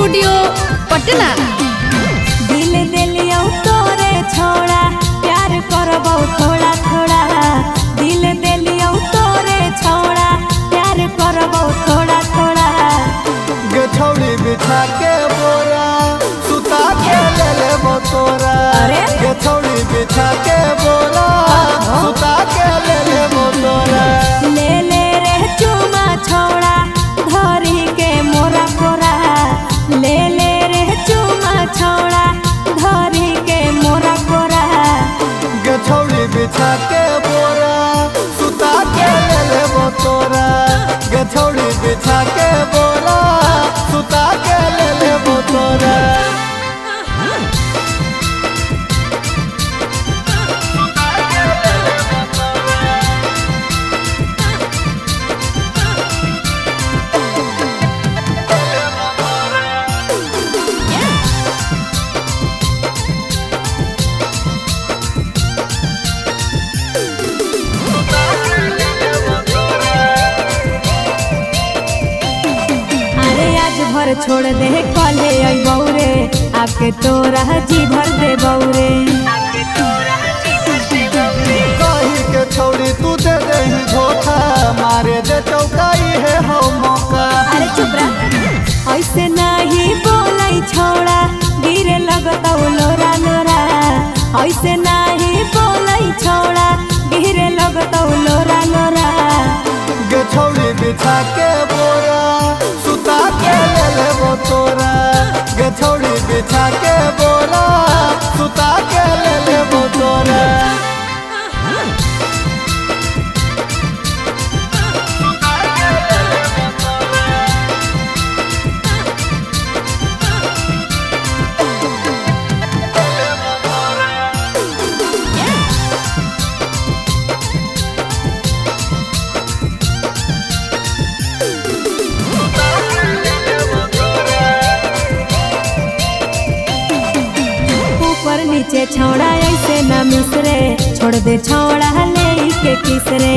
Studio Patna. दिल दिलियो तोरे छोड़ा प्यार करबो थोड़ा थोड़ा। दिल दिलियो तोरे छोड़ा प्यार करबो थोड़ा थोड़ा। गठौड़ी बिछा के बोरा सुता के ले लेबो तोरा। गठौड़ी बिछा के बोरा सुता के ले लेबो तोरा। ले ले रे चुमा छोड़ा धरी के मोरा कोरा। ले ले रे चुमा छोड़ा धरी के मोरा कोरा। गठौड़ी बिछा के बोरा सुता के ले लेबो तोरा। गठौड़ी बिछा के बोरा सुता के ले लेबो तोरा। भर छोड़ दे कले बौरे आके तोरा जी भर दे बौरे। कही के छोड़ी तू दे दे धोखा मारे दे चौकाई है हो मौका। अरे चुप रह ऐसे नहीं बोलाई छोड़ा गिरे लगता लोरा लोरा। ऐसे नहीं बोलाई छोड़ा गिरे लगता लोरा लोरा। गठौड़ी बिछा के बोरा सुता के ले लेबो तोरा। गठौड़ी बिछा के बोरा सुता के ले लेबो तोरा। नीचे छोड़ा ऐसे न मिसरे छोड़ दे छोड़ा ले के किसरे।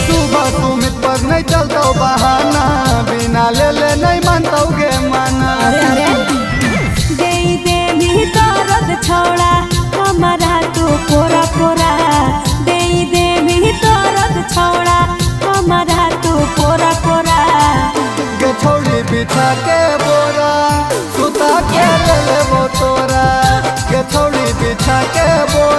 सुबह सुमित पर नहीं चलता बहाना बिना ले ले नहीं मानता गे माना। अरे दे दे भी दर्द छोड़ा हमारा तू पोरा पोरा। दे दे भी दर्द छोड़ा हमारा तू पोरा पोरा। गठौड़ी बिछा के बोरा सुता के ले लेबो तोरा। गठौड़ी बिछा के बोरा